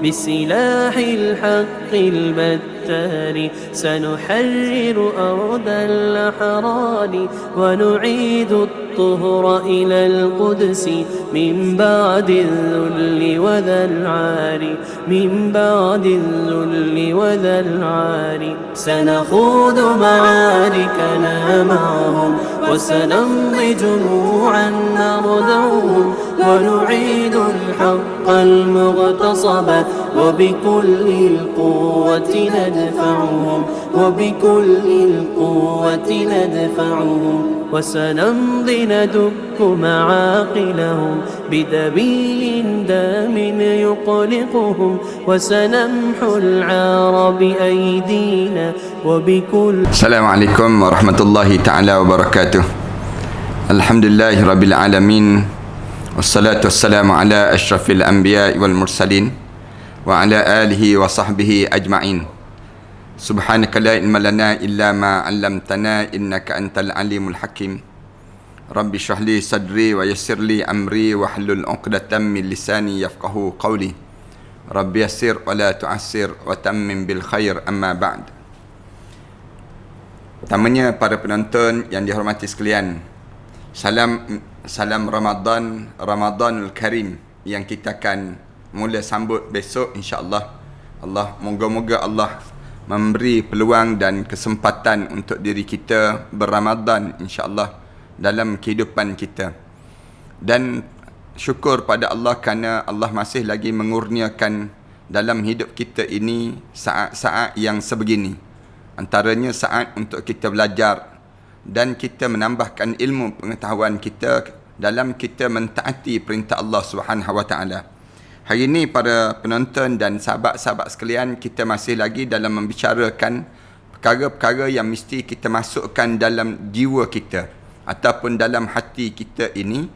بسلاح الحق البتار سنحرر أرض الأحرار ونعيد الطهر إلى القدس من بعد الذل وذا العار من بعد الذل وذا العار سنخوض معاركنا معهم وسنمضي جموعا نردعهم ونعيد الحق المغتصب وبكل القوة ندفعهم وبكل القوة ندفعهم وسنمضي ندك معاقلهم بدبي دام يقلقهم وسنمحو العار بأيدينا وبكل. السلام عليكم ورحمة الله تعالى وبركاته. الحمد لله رب العالمين والصلاة والسلام على أشرف الأنبياء والمرسلين وعلى آله وصحبه أجمعين. سبحانك لا علم لنا إلا ما علمتنا إنك أنت العليم الحكيم. رب اشرح لي صدري ويسر لي أمري واحلل عقدة من لساني يفقهوا قولي. رب يسر ولا تعسر وتمم بالخير. أما بعد. Pertamanya para penonton yang dihormati sekalian, salam Ramadanul Karim yang kita akan mula sambut besok insya-Allah. Moga-moga Allah memberi peluang dan kesempatan untuk diri kita berRamadan insya-Allah dalam kehidupan kita. Dan syukur pada Allah kerana Allah masih lagi mengurniakan dalam hidup kita ini saat-saat yang sebegini. Antaranya saat untuk kita belajar dan kita menambahkan ilmu pengetahuan kita dalam kita mentaati perintah Allah Subhanahu Wa Taala. Hari ini para penonton dan sahabat-sahabat sekalian, kita masih lagi dalam membicarakan perkara-perkara yang mesti kita masukkan dalam jiwa kita ataupun dalam hati kita ini,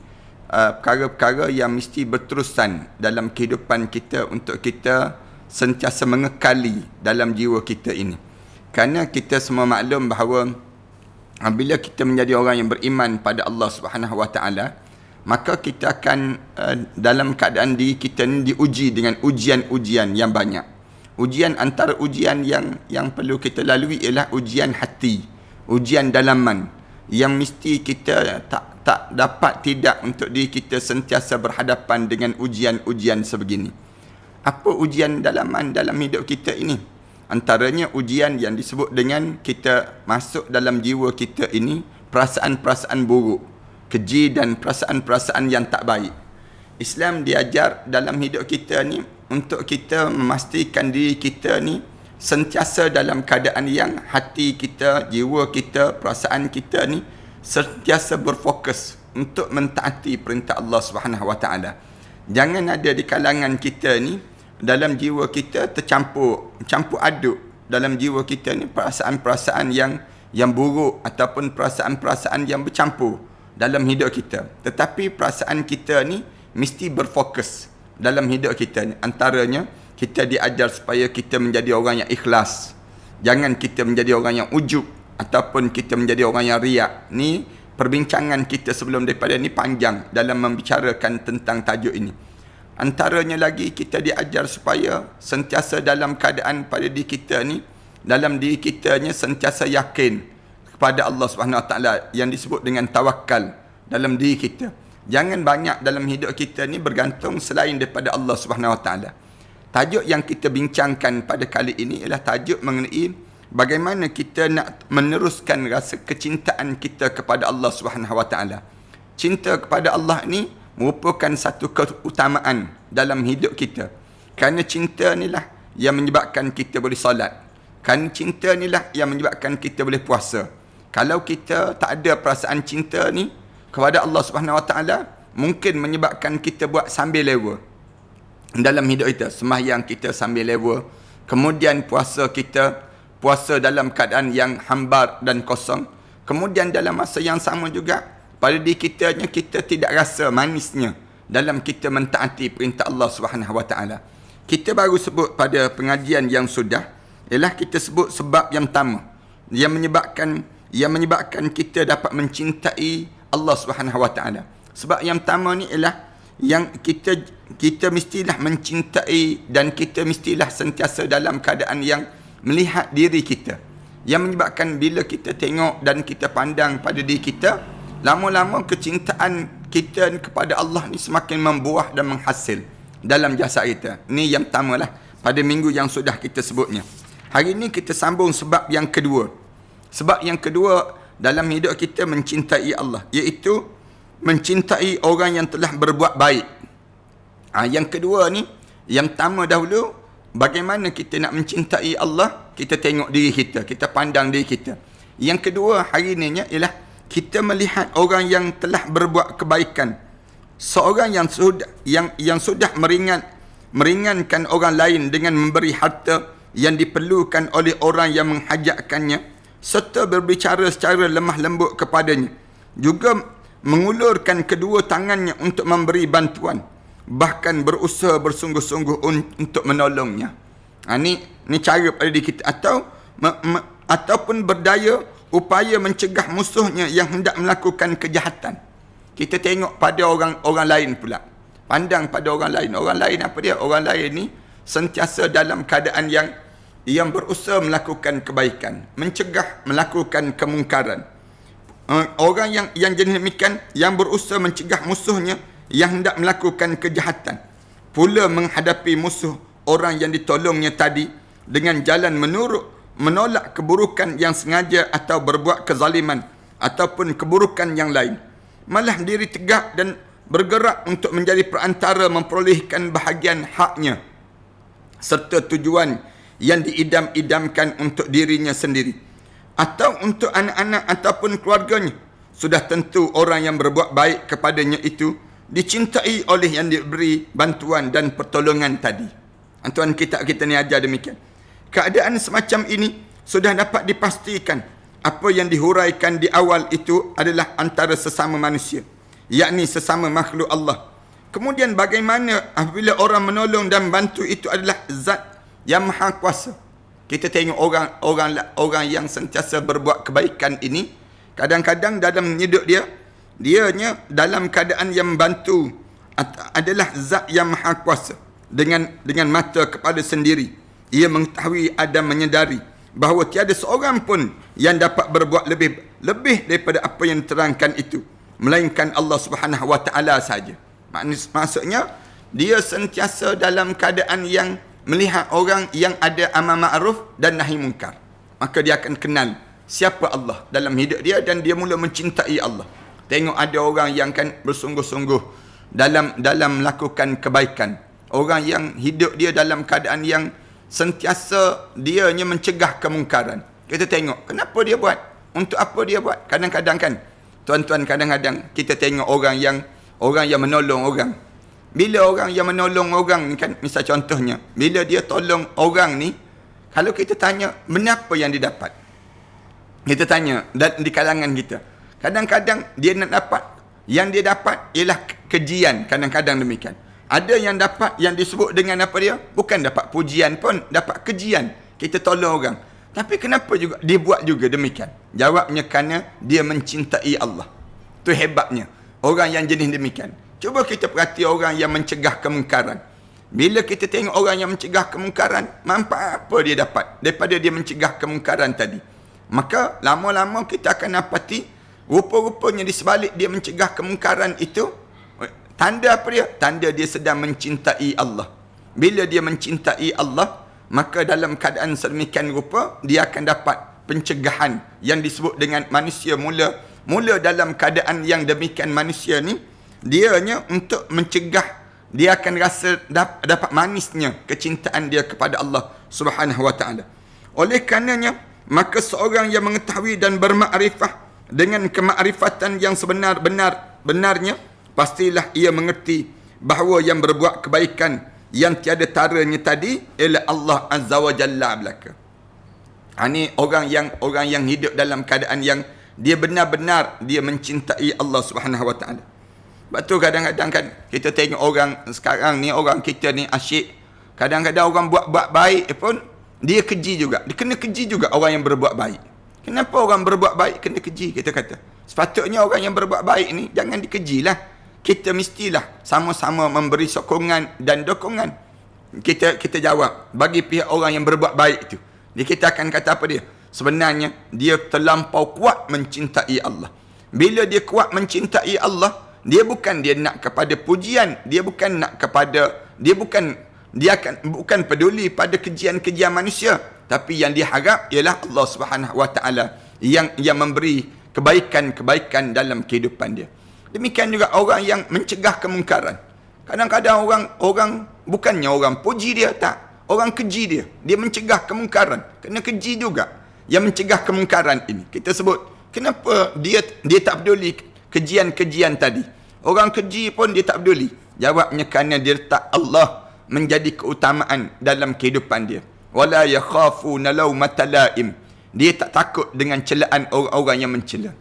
perkara-perkara yang mesti berterusan dalam kehidupan kita untuk kita sentiasa mengekali dalam jiwa kita ini. Kerana kita semua maklum bahawa bila kita menjadi orang yang beriman pada Allah Subhanahu Wa Taala, maka kita akan dalam keadaan diri kita ni diuji dengan ujian-ujian yang banyak. Ujian antara ujian yang perlu kita lalui ialah ujian hati, ujian dalaman yang mesti kita tak dapat tidak untuk diri kita sentiasa berhadapan dengan ujian-ujian sebegini. Apa ujian dalaman dalam hidup kita ini? Antaranya ujian yang disebut dengan kita masuk dalam jiwa kita ini perasaan-perasaan buruk, keji dan perasaan-perasaan yang tak baik. Islam diajar dalam hidup kita ni untuk kita memastikan diri kita ni sentiasa dalam keadaan yang hati kita, jiwa kita, perasaan kita ni sentiasa berfokus untuk mentaati perintah Allah Subhanahu Wa Taala. Jangan ada di kalangan kita ni dalam jiwa kita campur aduk dalam jiwa kita ni perasaan-perasaan yang buruk ataupun perasaan-perasaan yang bercampur dalam hidup kita. Tetapi perasaan kita ni mesti berfokus dalam hidup kita ni. Antaranya kita diajar supaya kita menjadi orang yang ikhlas. Jangan kita menjadi orang yang ujub ataupun kita menjadi orang yang riak. Ni perbincangan kita sebelum daripada ni panjang dalam membicarakan tentang tajuk ini. Antaranya lagi kita diajar supaya sentiasa dalam keadaan pada diri kita ni, dalam diri kita ni sentiasa yakin kepada Allah Subhanahu Wa Taala yang disebut dengan tawakal dalam diri kita. Jangan banyak dalam hidup kita ni bergantung selain daripada Allah Subhanahu Wa Taala. Tajuk yang kita bincangkan pada kali ini ialah tajuk mengenai bagaimana kita nak meneruskan rasa kecintaan kita kepada Allah Subhanahu Wa Taala. Cinta kepada Allah ni merupakan satu keutamaan dalam hidup kita. Kerana cinta inilah yang menyebabkan kita boleh solat. Kerana cinta inilah yang menyebabkan kita boleh puasa. Kalau kita tak ada perasaan cinta ni kepada Allah Subhanahu Wa Taala, mungkin menyebabkan kita buat sambil lewa dalam hidup kita. Sembahyang kita sambil lewa. Kemudian puasa kita, puasa dalam keadaan yang hambar dan kosong. Kemudian dalam masa yang sama juga, pada diri kita tidak rasa manisnya dalam kita mentaati perintah Allah Subhanahu Wa Taala. Kita baru sebut pada pengajian yang sudah, ialah kita sebut sebab yang pertama yang menyebabkan kita dapat mencintai Allah Subhanahu Wa Taala. Sebab yang pertama ni ialah yang kita mestilah mencintai dan kita mestilah sentiasa dalam keadaan yang melihat diri kita. Yang menyebabkan bila kita tengok dan kita pandang pada diri kita, lama-lama kecintaan kita kepada Allah ni semakin membuah dan menghasil dalam jasad kita. Ni yang pertama lah pada minggu yang sudah kita sebutnya. Hari ini kita sambung sebab yang kedua. Sebab yang kedua dalam hidup kita mencintai Allah, iaitu mencintai orang yang telah berbuat baik. Yang kedua ni, yang pertama dahulu, bagaimana kita nak mencintai Allah, kita tengok diri kita, kita pandang diri kita. Yang kedua hari ini ialah kita melihat orang yang telah berbuat kebaikan. Seorang yang sudah meringankan orang lain dengan memberi harta yang diperlukan oleh orang yang menghajatkannya, serta berbicara secara lemah lembut kepadanya. Juga mengulurkan kedua tangannya untuk memberi bantuan, bahkan berusaha bersungguh-sungguh untuk menolongnya. Ni cara pada diri kita. Ataupun berdaya upaya mencegah musuhnya yang hendak melakukan kejahatan. Kita tengok pada orang lain pula. Pandang pada orang lain. Orang lain apa dia? Orang lain ni sentiasa dalam keadaan yang berusaha melakukan kebaikan, mencegah melakukan kemungkaran. Orang yang jenis demikian, yang berusaha mencegah musuhnya yang hendak melakukan kejahatan, pula menghadapi musuh orang yang ditolongnya tadi dengan jalan menolak keburukan yang sengaja atau berbuat kezaliman ataupun keburukan yang lain, malah diri tegak dan bergerak untuk menjadi perantara memperolehkan bahagian haknya serta tujuan yang diidam-idamkan untuk dirinya sendiri atau untuk anak-anak ataupun keluarganya. Sudah tentu orang yang berbuat baik kepadanya itu dicintai oleh yang diberi bantuan dan pertolongan tadi. Tuan kita ni ajar demikian. Keadaan semacam ini sudah dapat dipastikan apa yang dihuraikan di awal itu adalah antara sesama manusia, yakni sesama makhluk Allah. Kemudian bagaimana apabila orang menolong dan bantu itu adalah zat yang maha kuasa. Kita tengok orang yang sentiasa berbuat kebaikan ini, kadang-kadang dalam hidup dianya dalam keadaan yang membantu adalah zat yang maha kuasa. Dengan mata kepala sendiri, ia mengetahui dan menyedari bahawa tiada seorang pun yang dapat berbuat lebih daripada apa yang diterangkan itu, melainkan Allah Subhanahu Wa Taala saja. Maksudnya dia sentiasa dalam keadaan yang melihat orang yang ada amar ma'ruf dan nahi munkar, maka dia akan kenal siapa Allah dalam hidup dia dan dia mula mencintai Allah. Tengok ada orang yang kan bersungguh-sungguh dalam melakukan kebaikan, orang yang hidup dia dalam keadaan yang sentiasa dianya mencegah kemungkaran. Kita tengok kenapa dia buat, untuk apa dia buat. Kadang-kadang kan tuan-tuan, kadang-kadang kita tengok orang yang menolong orang. Bila orang yang menolong orang ni kan, misal contohnya, bila dia tolong orang ni, kalau kita tanya kenapa yang dia dapat, kita tanya dan di kalangan kita, kadang-kadang dia nak dapat, yang dia dapat ialah kejian. Kadang-kadang demikian. Ada yang dapat yang disebut dengan apa dia, bukan dapat pujian pun, dapat kejian. Kita tolong orang, tapi kenapa juga dia buat juga demikian? Jawabnya kerana dia mencintai Allah. Tu hebatnya orang yang jenis demikian. Cuba kita perhati orang yang mencegah kemungkaran. Bila kita tengok orang yang mencegah kemungkaran, manfaat apa dia dapat daripada dia mencegah kemungkaran tadi? Maka lama-lama kita akan dapati rupa-rupanya di sebalik dia mencegah kemungkaran itu, tanda apa dia? Tanda dia sedang mencintai Allah. Bila dia mencintai Allah, maka dalam keadaan sedemikian rupa, dia akan dapat pencegahan yang disebut dengan manusia mula dalam keadaan yang demikian. Manusia ni dianya untuk mencegah, dia akan rasa dapat manisnya kecintaan dia kepada Allah Subhanahu Wa Taala. Oleh karenanya, maka seorang yang mengetahui dan bermakrifah dengan kemakrifatan yang sebenar-benarnya, pastilah ia mengerti bahawa yang berbuat kebaikan yang tiada taranya tadi ialah Allah Azza wa Jalla belaka. Ini orang yang hidup dalam keadaan yang dia benar-benar dia mencintai Allah Subhanahu Wa Taala. Sebab tu kadang-kadang kan kita tengok orang sekarang ni, orang kita ni asyik, kadang-kadang orang buat baik pun dia keji juga. Dia kena keji juga orang yang berbuat baik. Kenapa orang berbuat baik kena keji? Kita kata sepatutnya orang yang berbuat baik ni jangan dikejilah. kita mestilah sama-sama memberi sokongan dan dokongan. Kita jawab bagi pihak orang yang berbuat baik itu. Kita akan kata apa dia? Sebenarnya dia terlampau kuat mencintai Allah. Bila dia kuat mencintai Allah, dia bukan nak kepada pujian, dia bukan peduli pada kejian-kejian manusia, tapi yang dia harap ialah Allah Subhanahu Wa Taala yang memberi kebaikan-kebaikan dalam kehidupan dia. Demikian juga orang yang mencegah kemungkaran. Kadang-kadang orang bukannya orang puji dia, tak. Orang keji dia. Dia mencegah kemungkaran. Kena keji juga yang mencegah kemungkaran ini. Kita sebut, kenapa dia tak peduli kejian-kejian tadi? Orang keji pun dia tak peduli. Jawabnya kerana dia letak Allah menjadi keutamaan dalam kehidupan dia. Wala yakhafuna laumata laim. Dia tak takut dengan celaan orang-orang yang mencela.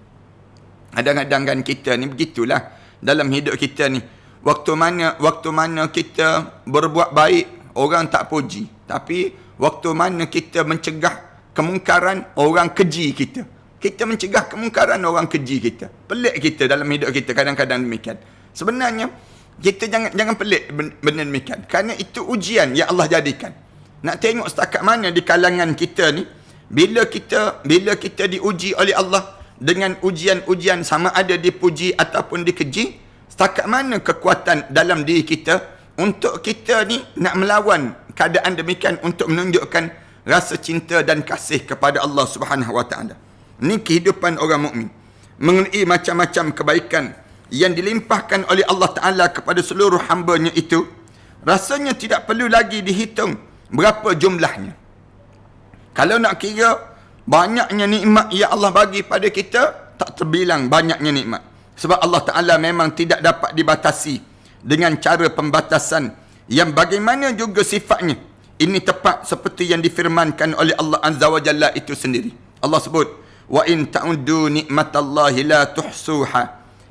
Kadang-kadang kan kita ni begitulah dalam hidup kita ni. Waktu mana kita berbuat baik, orang tak puji. Tapi waktu mana kita mencegah kemungkaran, orang keji kita. Kita mencegah kemungkaran, orang keji kita. Pelik kita dalam hidup kita kadang-kadang demikian. Sebenarnya kita jangan pelik benda demikian. Kerana itu ujian yang Allah jadikan. Nak tengok setakat mana di kalangan kita ni, bila kita diuji oleh Allah dengan ujian-ujian, sama ada dipuji ataupun dikeji, setakat mana kekuatan dalam diri kita untuk kita ni nak melawan keadaan demikian, untuk menunjukkan rasa cinta dan kasih kepada Allah Subhanahu Wa Taala. Ini kehidupan orang mukmin, mengenai macam-macam kebaikan yang dilimpahkan oleh Allah Taala kepada seluruh hamba-Nya itu, rasanya tidak perlu lagi dihitung berapa jumlahnya. Kalau nak kira banyaknya nikmat yang Allah bagi pada kita, tak terbilang banyaknya nikmat. Sebab Allah Ta'ala memang tidak dapat dibatasi dengan cara pembatasan yang bagaimana juga sifatnya. Ini tepat seperti yang difirmankan oleh Allah Azza wa Jalla itu sendiri. Allah sebut, wa in ta'uddu nikmatallahi la tuhsuha.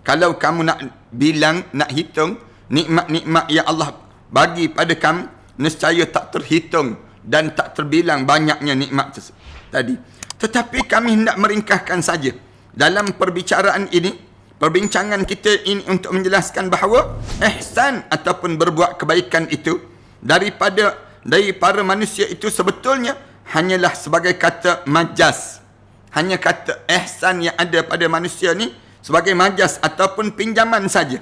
Kalau kamu nak bilang, nak hitung nikmat-nikmat yang Allah bagi pada kamu, nescaya tak terhitung dan tak terbilang banyaknya nikmat tadi. Tetapi kami hendak meringkaskan saja dalam perbincangan kita ini untuk menjelaskan bahawa ihsan ataupun berbuat kebaikan itu dari para manusia itu sebetulnya hanyalah sebagai kata majas. Hanya kata ihsan yang ada pada manusia ni sebagai majas ataupun pinjaman saja.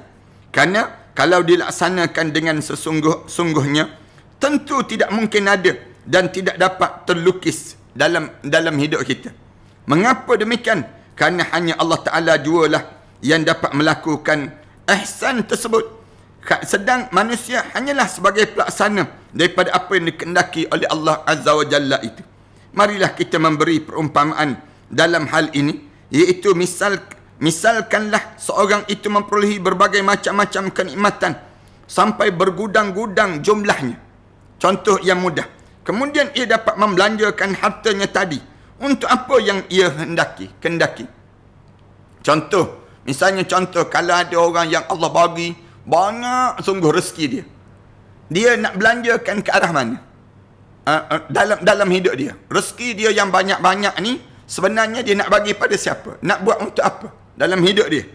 Kerana kalau dilaksanakan dengan sesungguh-sungguhnya, tentu tidak mungkin ada dan tidak dapat terlukis dalam hidup kita. Mengapa demikian? Kerana hanya Allah Ta'ala jualah yang dapat melakukan ihsan tersebut. Sedang manusia hanyalah sebagai pelaksana daripada apa yang dikehendaki oleh Allah Azza wa Jalla itu. Marilah kita memberi perumpamaan dalam hal ini, iaitu misalkanlah seorang itu memperolehi berbagai macam-macam kenikmatan sampai bergudang-gudang jumlahnya. Contoh yang mudah. Kemudian ia dapat membelanjakan hartanya tadi untuk apa yang ia kendaki. Misalnya kalau ada orang yang Allah bagi banyak sungguh rezeki dia, dia nak belanjakan ke arah mana? Dalam hidup dia, rezeki dia yang banyak-banyak ni sebenarnya dia nak bagi pada siapa? Nak buat untuk apa dalam hidup dia?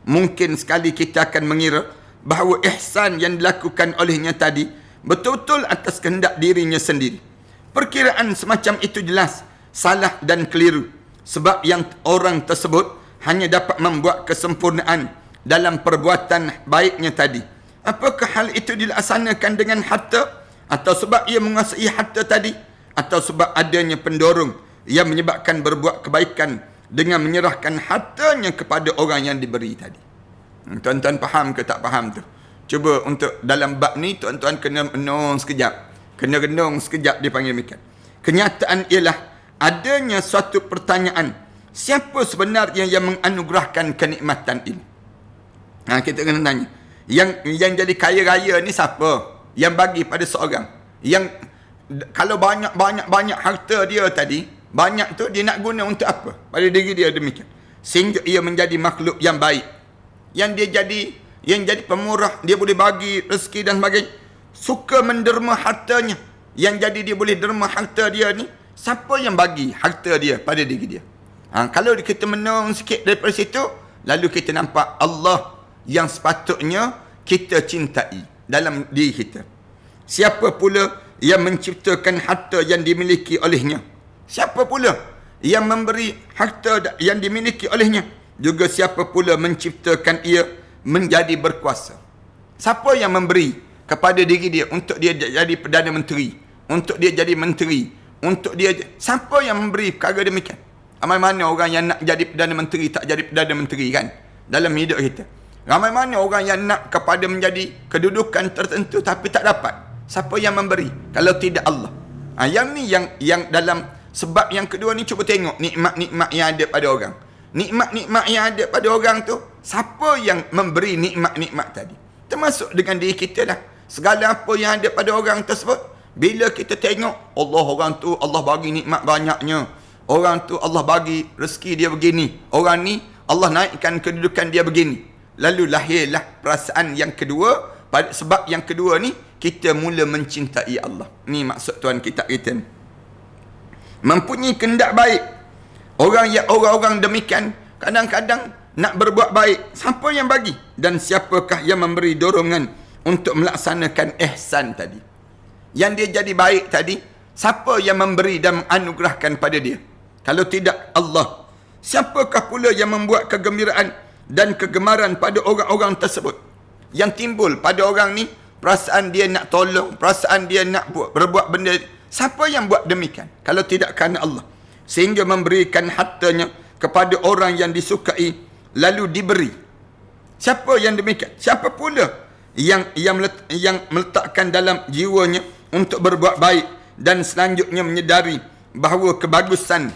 Mungkin sekali kita akan mengira bahawa ihsan yang dilakukan olehnya tadi betul-betul atas kehendak dirinya sendiri. Perkiraan semacam itu jelas salah dan keliru, sebab yang orang tersebut hanya dapat membuat kesempurnaan dalam perbuatan baiknya tadi. Apakah hal itu dilaksanakan dengan harta, atau sebab ia menguasai harta tadi, atau sebab adanya pendorong yang menyebabkan berbuat kebaikan dengan menyerahkan hartanya kepada orang yang diberi tadi? Tuan-tuan faham ke tak faham tu? Cuba untuk dalam bab ni tuan-tuan kena renung sekejap. Kena renung sekejap, dia panggil demikian. Kenyataan ialah adanya suatu pertanyaan, siapa sebenarnya yang menganugerahkan kenikmatan ini? Kita kena tanya, yang jadi kaya raya ni siapa? Yang bagi pada seorang. Yang kalau banyak harta dia tadi, banyak tu dia nak guna untuk apa? Pada diri dia demikian. Sehingga ia menjadi makhluk yang baik. Yang jadi pemurah, dia boleh bagi rezeki dan sebagainya. Suka menderma hartanya. Yang jadi dia boleh derma harta dia ni, siapa yang bagi harta dia pada diri dia? Kalau kita menung sikit daripada situ, lalu kita nampak Allah yang sepatutnya kita cintai dalam diri kita. Siapa pula yang menciptakan harta yang dimiliki olehnya? Siapa pula yang memberi harta yang dimiliki olehnya? Juga siapa pula menciptakan ia menjadi berkuasa? Siapa yang memberi kepada diri dia untuk dia jadi Perdana Menteri, untuk dia jadi menteri, untuk dia... Siapa yang memberi perkara demikian? Ramai mana orang yang nak jadi Perdana Menteri tak jadi Perdana Menteri kan dalam hidup kita. Ramai mana orang yang nak kepada menjadi kedudukan tertentu tapi tak dapat. Siapa yang memberi kalau tidak Allah? Yang ni yang dalam sebab yang kedua ni, cuba tengok nikmat-nikmat yang ada pada orang. Nikmat-nikmat yang ada pada orang tu, siapa yang memberi nikmat-nikmat tadi? Termasuk dengan diri kita lah. Segala apa yang ada pada orang tersebut, bila kita tengok Allah, orang tu Allah bagi nikmat banyaknya, orang tu Allah bagi rezeki dia begini, orang ni Allah naikkan kedudukan dia begini, lalu lahirlah perasaan yang kedua. Sebab yang kedua ni, kita mula mencintai Allah. Ni maksud Tuhan kita ni. Mempunyai kehendak baik. Orang-orang demikian kadang-kadang nak berbuat baik. Siapa yang bagi? Dan siapakah yang memberi dorongan untuk melaksanakan ihsan tadi? Yang dia jadi baik tadi, siapa yang memberi dan menganugerahkan pada dia? Kalau tidak Allah. Siapakah pula yang membuat kegembiraan dan kegemaran pada orang-orang tersebut? Yang timbul pada orang ni, perasaan dia nak tolong, perasaan dia nak berbuat benda. Siapa yang buat demikian kalau tidak kerana Allah? Sehingga memberikan hartanya kepada orang yang disukai lalu diberi. Siapa yang demikian? Siapa pula yang meletakkan dalam jiwanya untuk berbuat baik dan selanjutnya menyedari bahawa kebagusan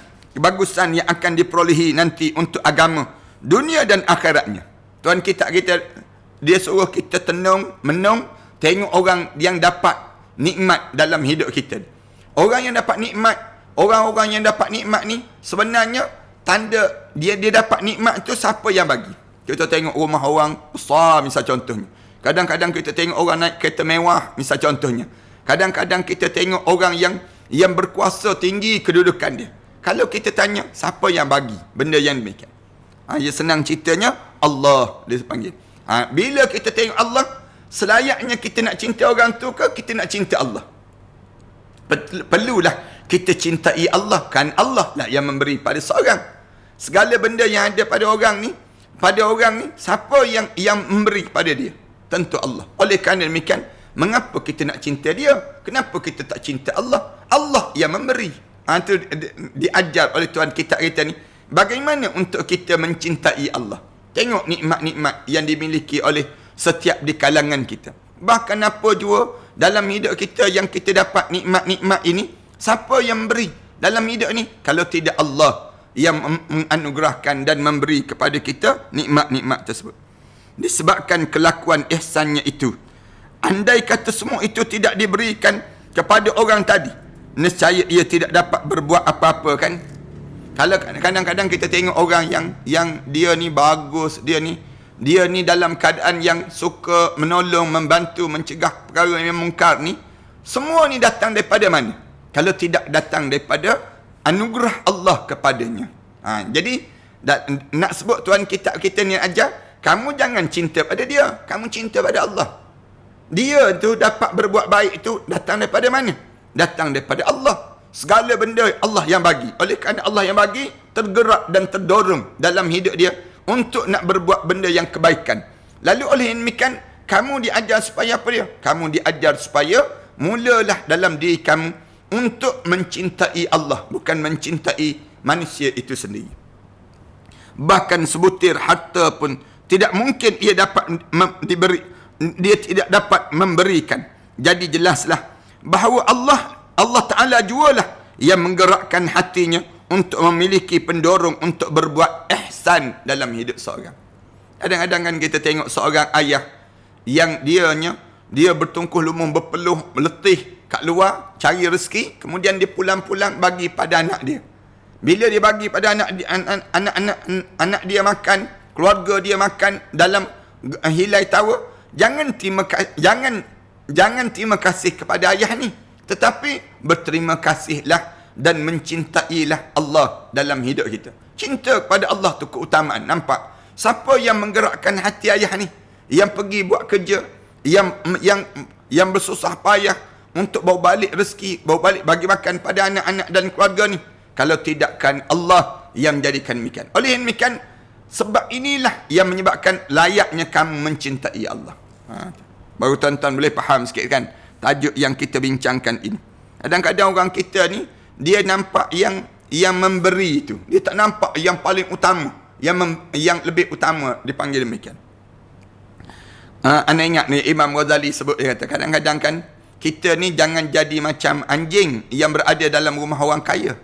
yang akan diperolehi nanti untuk agama, dunia dan akhiratnya. Tuhan kita dia suruh kita menung tengok orang yang dapat nikmat dalam hidup kita. Orang yang dapat nikmat, orang-orang yang dapat nikmat ni sebenarnya tanda dia dapat nikmat tu siapa yang bagi. Kita tengok rumah orang besar misal contohnya. Kadang-kadang kita tengok orang naik kereta mewah misal contohnya. Kadang-kadang kita tengok orang yang berkuasa tinggi kedudukan dia. Kalau kita tanya siapa yang bagi benda yang demikian? Ya senang ceritanya Allah dia panggil. Bila kita tengok Allah, selayaknya kita nak cinta orang tu ke kita nak cinta Allah? Perlulah kita cintai Allah, kan Allah lah yang memberi pada seorang. Segala benda yang ada pada orang ni, siapa yang memberi pada dia? Tentu Allah. Oleh kerana demikian, mengapa kita nak cinta dia? Kenapa kita tak cinta Allah? Allah yang memberi. Itu diajar oleh Tuhan kita ni. Bagaimana untuk kita mencintai Allah? Tengok nikmat-nikmat yang dimiliki oleh setiap di kalangan kita. Bahkan apa jua dalam hidup kita yang kita dapat nikmat-nikmat ini, siapa yang beri dalam hidup ni? Kalau tidak Allah yang menganugerahkan dan memberi kepada kita nikmat-nikmat tersebut. Disebabkan kelakuan ihsannya itu, andai kata semua itu tidak diberikan kepada orang tadi, nescaya ia tidak dapat berbuat apa-apa kan? Kalau kadang-kadang kita tengok orang yang dia ni bagus, dia ni dalam keadaan yang suka menolong, membantu, mencegah perkara yang mungkar ni, semua ni datang daripada mana? Kalau tidak datang daripada anugerah Allah kepadanya. Jadi nak sebut Tuhan kita ni ajar, kamu jangan cinta pada dia, kamu cinta pada Allah. Dia tu dapat berbuat baik itu datang daripada mana? Datang daripada Allah. Segala benda Allah yang bagi. Oleh kerana Allah yang bagi, tergerak dan terdorong dalam hidup dia untuk nak berbuat benda yang kebaikan. Lalu oleh demikian, kamu diajar supaya apa dia? Kamu diajar supaya mulalah dalam diri kamu untuk mencintai Allah, bukan mencintai manusia itu sendiri. Bahkan sebutir harta pun tidak mungkin ia dapat dia tidak dapat memberikan. Jadi jelaslah bahawa Allah Ta'ala jualah yang menggerakkan hatinya untuk memiliki pendorong untuk berbuat ihsan dalam hidup seorang. Kadang-kadang kan kita tengok seorang ayah yang dia bertungkuh lumus, berpeluh, meletih kat luar cari rezeki, kemudian dia pulang-pulang bagi pada anak dia. Bila dia bagi pada anak dia makan, keluarga dia makan dalam hilai tawa, jangan terima kasih kepada ayah ni, tetapi berterima kasihlah dan mencintailah Allah dalam hidup kita. Cinta kepada Allah tu keutamaan. Nampak? Siapa yang menggerakkan hati ayah ni? Yang pergi buat kerja, yang bersusah payah untuk bawa balik rezeki, bawa balik bagi makan pada anak-anak dan keluarga ni. Kalau tidakkan Allah yang menjadikan demikian. Oleh demikian, sebab inilah yang menyebabkan layaknya kamu mencintai Allah. Baru tuan-tuan boleh faham sikit kan tajuk yang kita bincangkan ini. Kadang-kadang orang kita ni, dia nampak yang memberi itu. Dia tak nampak yang paling utama, yang lebih utama dipanggil demikian. Anda ingat ni Imam Ghazali sebut, dia kata kadang-kadang kan kita ni jangan jadi macam anjing yang berada dalam rumah orang kaya.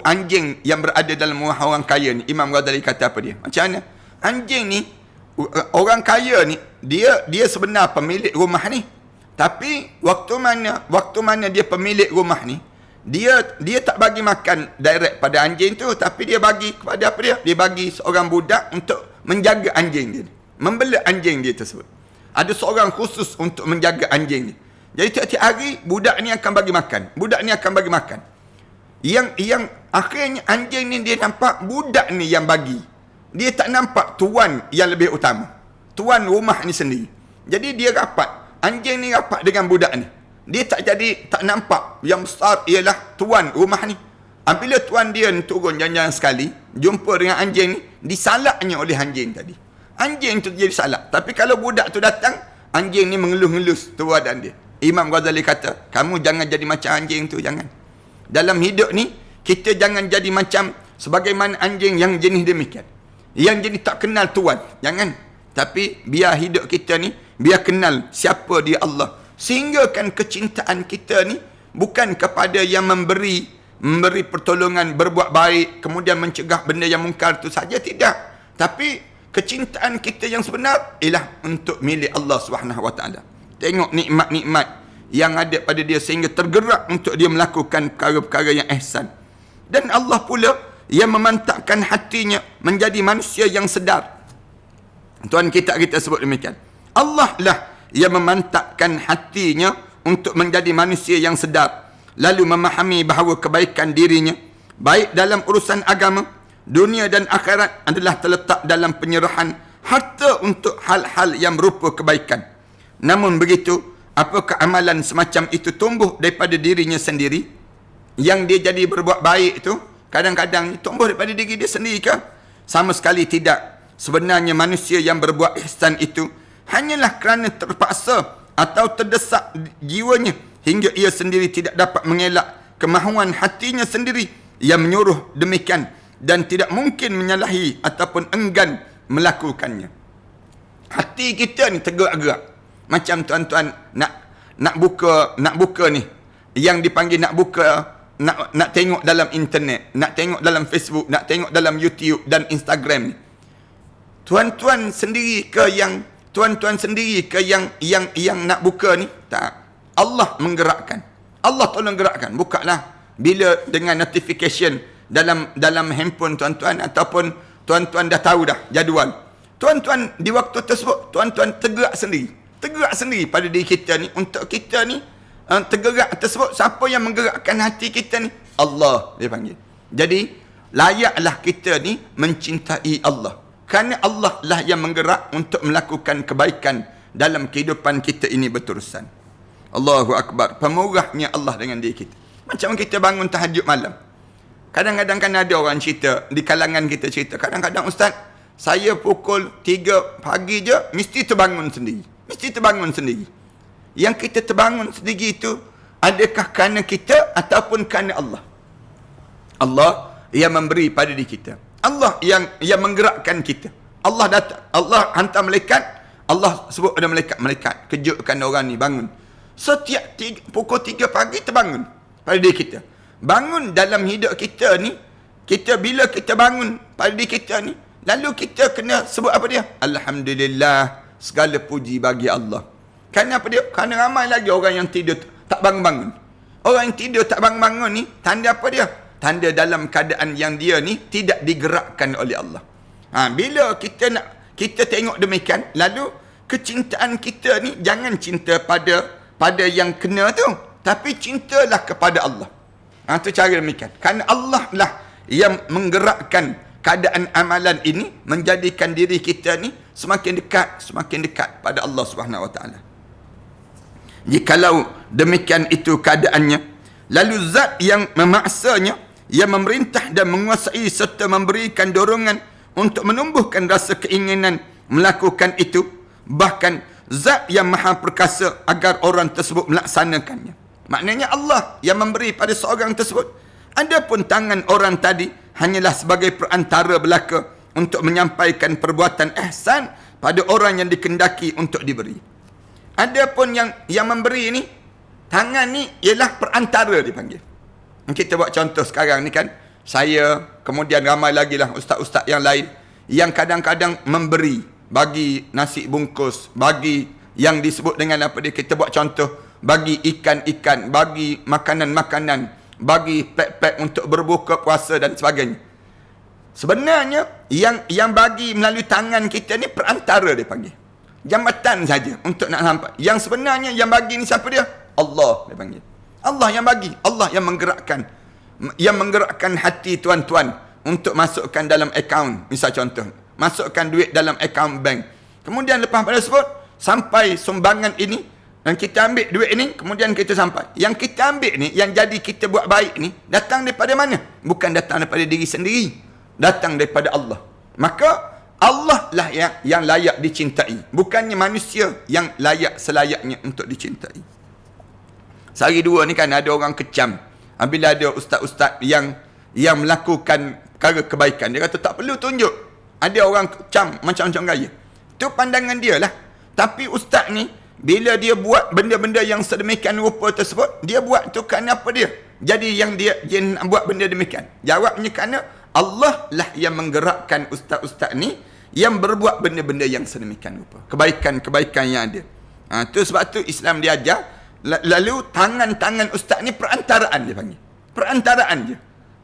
Anjing yang berada dalam rumah orang kaya ni, Imam Ghazali kata apa dia? Macam mana? Anjing ni, orang kaya ni, dia sebenar pemilik rumah ni. Tapi waktu mana dia pemilik rumah ni, dia tak bagi makan direct pada anjing tu, tapi dia bagi kepada apa dia? Dia bagi seorang budak untuk menjaga anjing dia, membela anjing dia tersebut. Ada seorang khusus untuk menjaga anjing dia. Jadi tiap-tiap hari budak ni akan bagi makan. Budak ni akan bagi makan. Yang akhirnya anjing ni dia nampak budak ni yang bagi. Dia tak nampak tuan yang lebih utama. Tuan rumah ni sendiri. Jadi dia rapat. Anjing ni rapat dengan budak ni. Dia tak nampak yang besar ialah tuan rumah ni. Apabila tuan dia turun jalan-jalan sekali, jumpa dengan anjing ni, disalaknya oleh anjing tadi. Anjing tu jadi salak. Tapi kalau budak tu datang, anjing ni mengelus-ngelus tu badan dia. Imam Ghazali kata, kamu jangan jadi macam anjing tu, jangan. Dalam hidup ni, kita jangan jadi macam sebagaimana anjing yang jenis demikian. Yang jenis tak kenal tuan. Jangan. Tapi biar hidup kita ni, biar kenal siapa dia Allah. Sehingga kan kecintaan kita ni bukan kepada yang memberi pertolongan, berbuat baik, kemudian mencegah benda yang mungkar tu saja, tidak. Tapi kecintaan kita yang sebenar ialah untuk milik Allah SWT. Tengok nikmat-nikmat yang ada pada dia sehingga tergerak untuk dia melakukan perkara-perkara yang ihsan. Dan Allah pula yang memantapkan hatinya menjadi manusia yang sedar. Tuan kita sebut demikian. Allah lah yang memantapkan hatinya untuk menjadi manusia yang sedar, lalu memahami bahawa kebaikan dirinya, baik dalam urusan agama, dunia dan akhirat, adalah terletak dalam penyerahan harta untuk hal-hal yang berupa kebaikan. Namun begitu, apakah amalan semacam itu tumbuh daripada dirinya sendiri? Yang dia jadi berbuat baik itu, kadang-kadang tumbuh daripada diri dia sendiri ke? Sama sekali tidak. Sebenarnya manusia yang berbuat ihsan itu hanyalah kerana terpaksa atau terdesak jiwanya, hingga ia sendiri tidak dapat mengelak kemahuan hatinya sendiri yang menyuruh demikian, dan tidak mungkin menyalahi ataupun enggan melakukannya. Hati kita ni tergerak-gerak. Macam tuan-tuan nak buka ni, yang dipanggil nak buka, nak tengok dalam internet, nak tengok dalam Facebook, nak tengok dalam YouTube dan Instagram ni. Tuan-tuan sendiri ke yang nak buka ni? Tak. Allah menggerakkan. Allah tolong gerakkan. Bukalah bila dengan notification dalam handphone tuan-tuan, ataupun tuan-tuan dah tahu dah jadual. Tuan-tuan di waktu tersebut, tuan-tuan tergerak sendiri pada diri kita ni, untuk kita ni tergerak tersebut. Siapa yang menggerakkan hati kita ni? Allah, dia panggil. Jadi layaklah kita ni mencintai Allah, kerana Allah lah yang menggerak untuk melakukan kebaikan dalam kehidupan kita ini berterusan. Allahu Akbar. Pemurahnya Allah dengan diri kita. Macam kita bangun tahajud malam. Kadang-kadang kan ada orang cerita, di kalangan kita cerita, kadang-kadang ustaz, saya pukul 3 pagi je mesti terbangun sendiri. Yang kita terbangun sendiri itu, adakah kerana kita ataupun kerana Allah? Allah yang memberi pada diri kita. Allah yang menggerakkan kita. Allah hantar malaikat. Allah sebut ada malaikat kejutkan orang ni bangun. Setiap pukul 3 pagi terbangun pada diri kita. Bangun dalam hidup kita ni, bila kita bangun pada diri kita ni, lalu kita kena sebut apa dia? Alhamdulillah, segala puji bagi Allah. Kerana apa dia? Kerana ramai lagi orang yang tidur tak bangun-bangun. Orang yang tidur tak bangun-bangun ni, tanda apa dia? Tanda dalam keadaan yang dia ni tidak digerakkan oleh Allah. Bila kita tengok demikian, lalu kecintaan kita ni jangan cinta pada yang kena tu, tapi cintalah kepada Allah. Tu cara demikian. Kerana Allah lah yang menggerakkan keadaan amalan ini menjadikan diri kita ni semakin dekat pada Allah Subhanahu Wa Taala. Jikalau demikian itu keadaannya, lalu zat yang memaksanya, yang memerintah dan menguasai serta memberikan dorongan untuk menumbuhkan rasa keinginan melakukan itu, bahkan zat yang maha perkasa agar orang tersebut melaksanakannya. Maknanya Allah yang memberi pada seorang tersebut. Adapun tangan orang tadi hanyalah sebagai perantara belaka untuk menyampaikan perbuatan ihsan pada orang yang dikendaki untuk diberi. Adapun yang memberi ni, tangan ni ialah perantara dipanggil. Kita buat contoh sekarang ni kan, saya, kemudian ramai lagi lah ustaz-ustaz yang lain yang kadang-kadang memberi, bagi nasi bungkus, bagi yang disebut dengan apa dia, kita buat contoh, bagi ikan-ikan, bagi makanan-makanan, bagi pek-pek untuk berbuka puasa dan sebagainya. Sebenarnya yang bagi melalui tangan kita ni perantara dia panggil. Jambatan saja untuk nak sampai. Yang sebenarnya yang bagi ni siapa dia? Allah dia panggil. Allah yang bagi, Allah yang menggerakkan hati tuan-tuan untuk masukkan dalam akaun, misal contoh, masukkan duit dalam akaun bank. Kemudian lepas pada tersebut sampai sumbangan ini dan kita ambil duit ini, kemudian kita sampai. Yang kita ambil ni, yang jadi kita buat baik ni, datang daripada mana? Bukan datang daripada diri sendiri, datang daripada Allah. Maka Allah lah yang layak dicintai, bukannya manusia yang layak selayaknya untuk dicintai. Sehari dua ni kan ada orang kecam bila ada ustaz-ustaz yang melakukan perkara kebaikan. Dia kata tak perlu tunjuk. Ada orang kecam macam-macam gaya. Itu pandangan dia lah. Tapi ustaz ni, bila dia buat benda-benda yang sedemikian rupa tersebut, dia buat tu kerana apa dia? Jadi yang dia nak buat benda demikian. Jawabnya kerana Allah lah yang menggerakkan ustaz-ustaz ni yang berbuat benda-benda yang sedemikian rupa. Kebaikan-kebaikan yang ada. Tu sebab tu Islam dia ajar. Lalu tangan-tangan ustaz ni perantaraan dia panggil. Perantaraan je.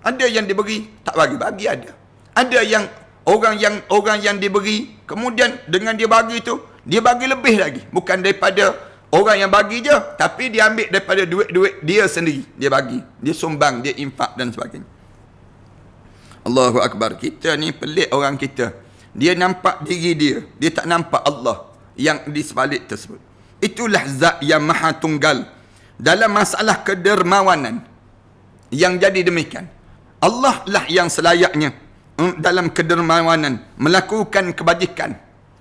Ada yang diberi, tak bagi ada. Ada yang orang yang diberi, kemudian dengan dia bagi tu, dia bagi lebih lagi. Bukan daripada orang yang bagi je, tapi dia ambil daripada duit-duit dia sendiri. Dia bagi, dia sumbang, dia infak dan sebagainya. Allahu Akbar. Kita ni pelik orang kita. Dia nampak diri dia, dia tak nampak Allah yang di sebalik tersebut. Itulah zat yang maha tunggal dalam masalah kedermawanan. Yang jadi demikian, Allah lah yang selayaknya dalam kedermawanan melakukan kebajikan.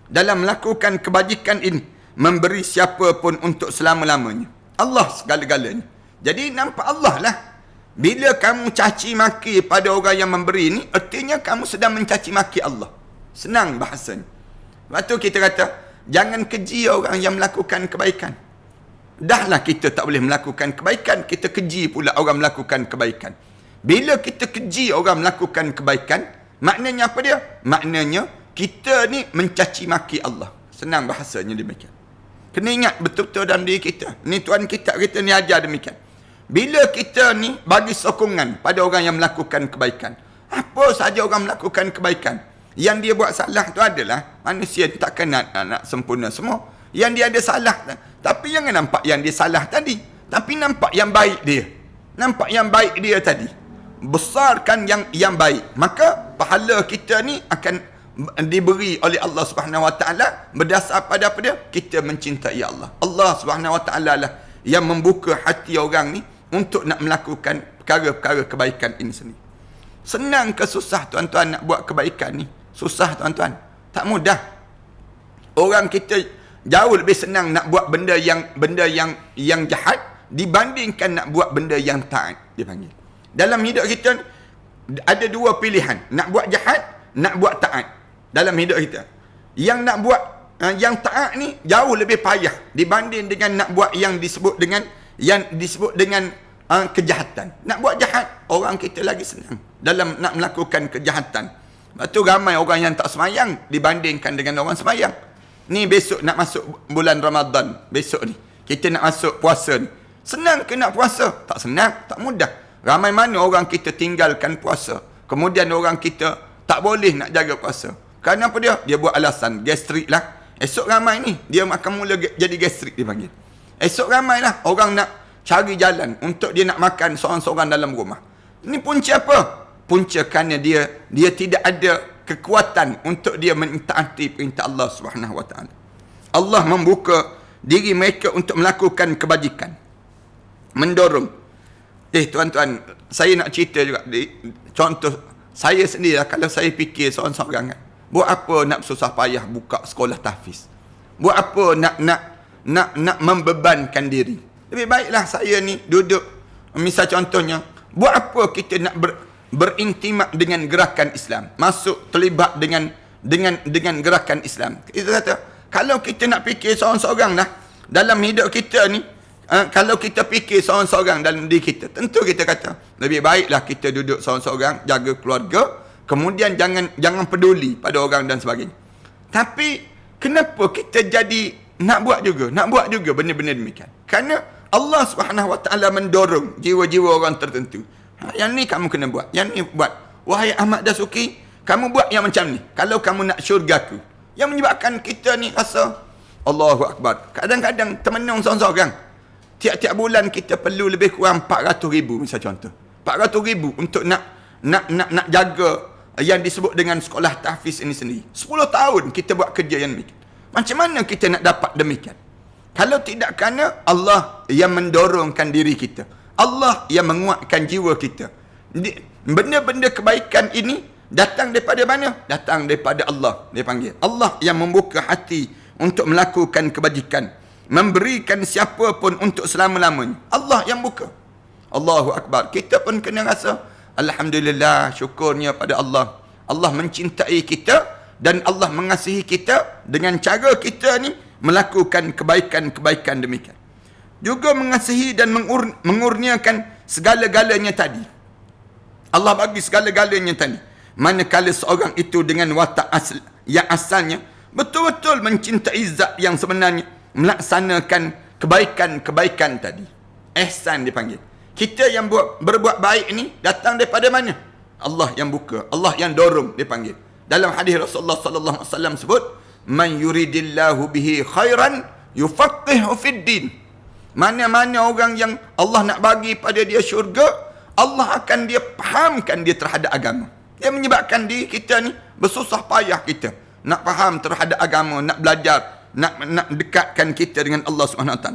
Dalam melakukan kebajikan ini, memberi siapa pun untuk selama-lamanya. Allah segala-galanya. Jadi nampak Allah lah. Bila kamu caci maki pada orang yang memberi ni, artinya kamu sedang mencaci maki Allah. Senang bahasanya. Lepas tu kita kata, jangan keji orang yang melakukan kebaikan. Dahlah kita tak boleh melakukan kebaikan, kita keji pula orang melakukan kebaikan. Bila kita keji orang melakukan kebaikan, maknanya apa dia? Maknanya kita ni mencaci maki Allah. Senang bahasanya demikian. Kena ingat betul-betul dalam diri kita. Ni Tuhan kita ni ajar demikian. Bila kita ni bagi sokongan pada orang yang melakukan kebaikan, apa saja orang melakukan kebaikan, yang dia buat salah tu adalah manusia takkan nak sempurna semua. Yang dia ada salah, tapi jangan nampak yang dia salah tadi, tapi nampak yang baik dia. Nampak yang baik dia tadi. Besarkan yang baik. Maka pahala kita ni akan diberi oleh Allah Subhanahu Wa Taala berdasar pada apa dia? Kita mencintai Allah. Allah Subhanahu Wa Taala lah yang membuka hati orang ni untuk nak melakukan perkara-perkara kebaikan ini sendiri. Senang ke susah tuan-tuan nak buat kebaikan ni? Susah tuan-tuan. Tak mudah. Orang kita jauh lebih senang nak buat benda yang jahat dibandingkan nak buat benda yang taat, dia panggil. Dalam hidup kita ada dua pilihan, nak buat jahat, nak buat taat. Dalam hidup kita, yang nak buat yang taat ni jauh lebih payah dibanding dengan nak buat yang disebut dengan kejahatan. Nak buat jahat, orang kita lagi senang dalam nak melakukan kejahatan. Lepas tu ramai orang yang tak semayang dibandingkan dengan orang semayang. Ni besok nak masuk bulan Ramadan, besok ni kita nak masuk puasa ni. Senang ke nak puasa? Tak senang, tak mudah. Ramai mana orang kita tinggalkan puasa, kemudian orang kita tak boleh nak jaga puasa. Kerana apa dia? Dia buat alasan gastrik lah. Esok ramai ni dia akan mula jadi gastrik dipanggil. Esok ramai lah orang nak cari jalan untuk dia nak makan seorang-seorang dalam rumah. Ini punca apa? punca kerana dia tidak ada kekuatan untuk dia mentaati perintah Allah Subhanahu Wa Taala. Allah membuka diri mereka untuk melakukan kebajikan, mendorong. Tuan-tuan, saya nak cerita juga contoh saya sendiri lah. Kalau saya fikir seorang-seorang kan, buat apa nak susah payah buka sekolah tahfiz? Buat apa nak membebankan diri? Lebih baiklah saya ni duduk, misal contohnya, buat apa kita nak berintimak dengan gerakan Islam, masuk terlibat dengan gerakan Islam. Kita kata, kalau kita nak fikir seorang-seorang lah dalam hidup kita ni, kalau kita fikir seorang-seorang dalam diri kita, tentu kita kata lebih baiklah kita duduk seorang-seorang, jaga keluarga, kemudian jangan peduli pada orang dan sebagainya. Tapi kenapa kita jadi nak buat juga benda-benda demikian? Kerana Allah Subhanahu Wa Taala mendorong jiwa-jiwa orang tertentu. Yang ni kamu kena buat, yang ni buat. Wahai Ahmad Dasuki, kamu buat yang macam ni kalau kamu nak syurgaku. Yang menyebabkan kita ni rasa Allahu Akbar. Kadang-kadang termenung seorang-seorang, tiap-tiap bulan kita perlu lebih kurang 400,000 misal contoh. 400,000 untuk nak jaga yang disebut dengan sekolah tahfiz ini sendiri. 10 tahun kita buat kerja yang demikian. Macam mana kita nak dapat demikian? Kalau tidak kerana Allah yang mendorongkan diri kita, Allah yang menguatkan jiwa kita. Benda-benda kebaikan ini datang daripada mana? Datang daripada Allah. Dia panggil Allah yang membuka hati untuk melakukan kebajikan, memberikan siapa pun untuk selama-lamanya. Allah yang buka. Allahu Akbar. Kita pun kena rasa alhamdulillah, syukurnya pada Allah. Allah mencintai kita dan Allah mengasihi kita dengan cara kita ni melakukan kebaikan-kebaikan demikian. Juga mengasihi dan mengurniakan segala-galanya tadi. Allah bagi segala-galanya tadi. Manakala seorang itu dengan watak yang asalnya betul-betul mencintai zat yang sebenarnya, melaksanakan kebaikan-kebaikan tadi. Ihsan dipanggil. Kita yang berbuat baik ni datang daripada mana? Allah yang buka, Allah yang dorong, dipanggil. Dalam hadis Rasulullah sallallahu alaihi wasallam sebut, man yuridillahu bihi khairan yufaqihu fid din. Mana-mana orang yang Allah nak bagi pada dia syurga, Allah akan dia fahamkan dia terhadap agama. Dia menyebabkan diri kita ni bersusah payah kita nak faham terhadap agama, nak belajar, nak dekatkan kita dengan Allah SWT.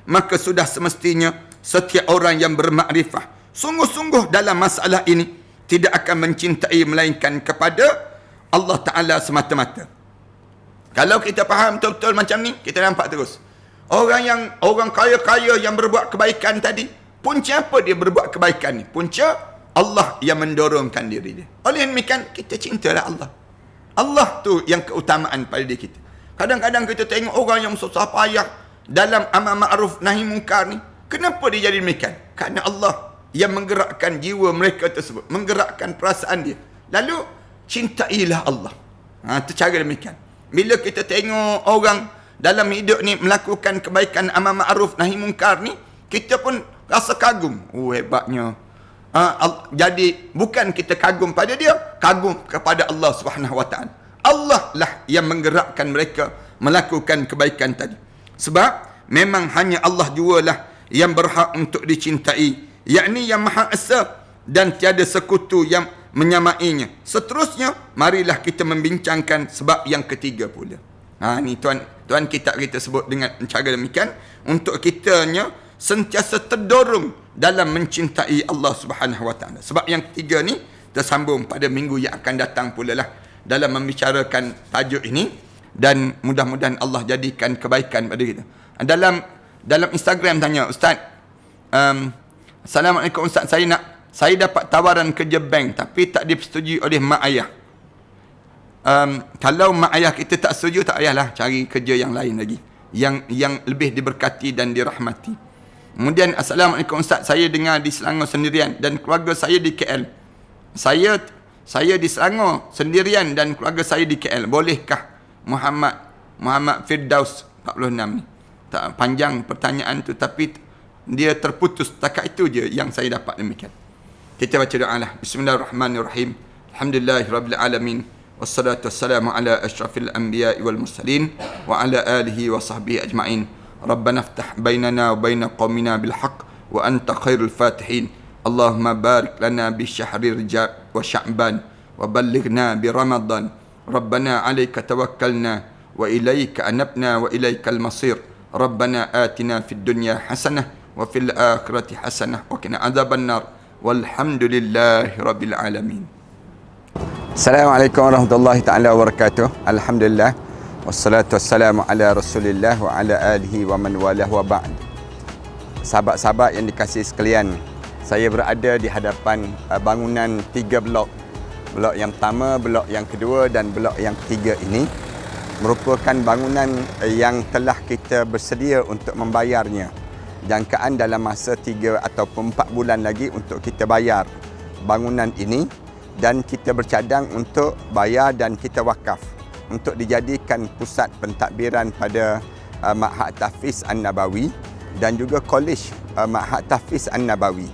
Maka sudah semestinya setiap orang yang bermakrifah sungguh-sungguh dalam masalah ini tidak akan mencintai melainkan kepada Allah Ta'ala semata-mata. Kalau kita faham betul-betul macam ni, kita nampak terus. Orang kaya-kaya yang berbuat kebaikan tadi, punca apa dia berbuat kebaikan ni? Punca Allah yang mendorongkan diri dia. Oleh demikian, kita cintalah Allah. Allah tu yang keutamaan pada diri kita. Kadang-kadang kita tengok orang yang susah payah dalam amal ma'ruf nahi mungkar ni. Kenapa dia jadi demikian? Kerana Allah yang menggerakkan jiwa mereka tersebut, menggerakkan perasaan dia. Lalu, cintailah Allah. Itu cara demikian. Bila kita tengok orang dalam hidup ni melakukan kebaikan amal ma'ruf nahi mungkar ni, kita pun rasa kagum. Hebatnya. Jadi bukan kita kagum pada dia, kagum kepada Allah Subhanahu Wa Taala. Allah lah yang menggerakkan mereka melakukan kebaikan tadi. Sebab memang hanya Allah jualah yang berhak untuk dicintai, yakni yang Maha Esa dan tiada sekutu yang menyamainya. Seterusnya, marilah kita membincangkan sebab yang ketiga pula. Ni tuan kitab kita sebut dengan cara demikian untuk kitanya sentiasa terdorong dalam mencintai Allah Subhanahu Wa Taala. Sebab yang ketiga ni tersambung pada minggu yang akan datang pula lah dalam membicarakan tajuk ini, dan mudah-mudahan Allah jadikan kebaikan pada kita. Dalam Instagram tanya, Ustaz, Assalamualaikum Ustaz, saya dapat tawaran kerja bank tapi tak disetujui oleh mak ayah. Kalau mak ayah kita tak setuju, tak payahlah cari kerja yang lain lagi, yang lebih diberkati dan dirahmati. Kemudian, Assalamualaikum Ustaz, saya dengar di Selangor sendirian dan keluarga saya di KL. Saya di Selangor sendirian dan keluarga saya di KL. Bolehkah Muhammad Firdaus 46 ni? Tak panjang pertanyaan tu, tapi dia terputus. Takat itu je yang saya dapat demikian. Kita baca doa lah. Bismillahirrahmanirrahim. Alhamdulillahirabbil alamin. Wassalatu wassalamu ala asyrafil anbiya'i wal mursalin wa ala alihi wa sahbihi ajma'in. Rabbana iftah bainana wa baina qaumina bil haqq wa anta khairul fatihin. اللهم بارك لنا بشهر رجب وشعبان وبلغنا برمضان ربنا عليك توكلنا وإليك أنبنا وإليك المصير ربنا آتنا في الدنيا حسنة وفي الآخرة حسنة وقنا عذاب النار والحمد لله رب العالمين. السلام عليكم ورحمة الله تعالى وبركاته. الحمد لله والصلاة والسلام على رسول الله وعلى آله ومن والاه وبعد. Sahabat-sahabat yang dikasihi sekalian, saya berada di hadapan bangunan 3 blok. Blok yang pertama, blok yang kedua dan blok yang ketiga ini merupakan bangunan yang telah kita bersedia untuk membayarnya. Jangkaan dalam masa 3 ataupun 4 bulan lagi untuk kita bayar bangunan ini, dan kita bercadang untuk bayar dan kita wakaf untuk dijadikan pusat pentadbiran pada Ma'had Tahfiz An-Nabawi dan juga Kolej Ma'had Tahfiz An-Nabawi.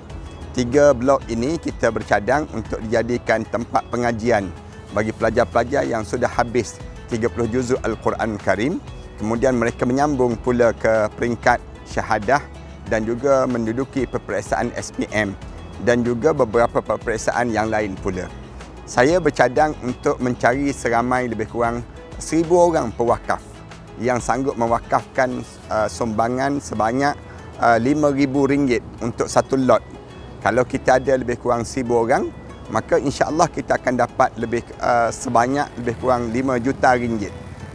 3 blok ini kita bercadang untuk dijadikan tempat pengajian bagi pelajar-pelajar yang sudah habis 30 juzuk Al-Quran Karim. Kemudian mereka menyambung pula ke peringkat syahadah dan juga menduduki peperiksaan SPM dan juga beberapa peperiksaan yang lain pula. Saya bercadang untuk mencari seramai lebih kurang 1,000 orang pewakaf yang sanggup mewakafkan sumbangan sebanyak RM5,000 untuk satu lot. Kalau kita ada lebih kurang 1,000 orang, maka insya-Allah kita akan dapat sebanyak lebih kurang RM5 juta.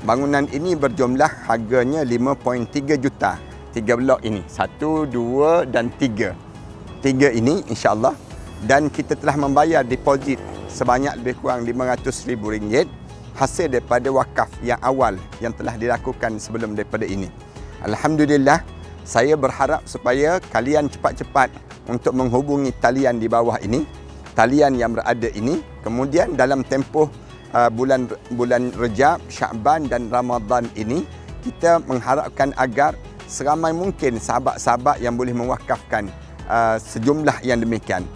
Bangunan ini berjumlah harganya 5.3 juta. 3 blok ini, 1, 2 dan 3. 3 ini insya-Allah, dan kita telah membayar deposit sebanyak lebih kurang RM500,000 hasil daripada wakaf yang awal yang telah dilakukan sebelum daripada ini. Alhamdulillah, saya berharap supaya kalian cepat-cepat untuk menghubungi talian di bawah ini, talian yang berada ini. Kemudian dalam tempoh bulan Rejab, Sya'ban dan Ramadan ini, kita mengharapkan agar seramai mungkin sahabat-sahabat yang boleh mewakafkan sejumlah yang demikian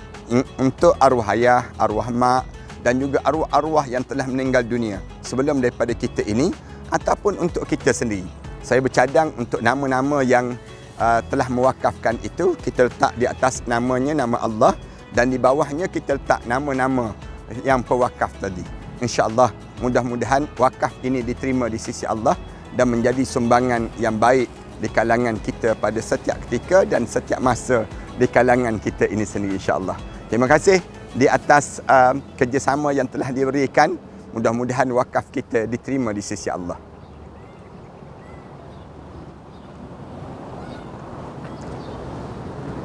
untuk arwah ayah, arwah mak dan juga arwah-arwah yang telah meninggal dunia sebelum daripada kita ini, ataupun untuk kita sendiri. Saya bercadang untuk nama-nama yang telah mewakafkan itu, kita letak di atas namanya nama Allah, dan di bawahnya kita letak nama-nama yang pewakaf tadi. InsyaAllah, mudah-mudahan wakaf ini diterima di sisi Allah dan menjadi sumbangan yang baik di kalangan kita pada setiap ketika dan setiap masa di kalangan kita ini sendiri, insyaAllah. Terima kasih di atas kerjasama yang telah diberikan. Mudah-mudahan wakaf kita diterima di sisi Allah.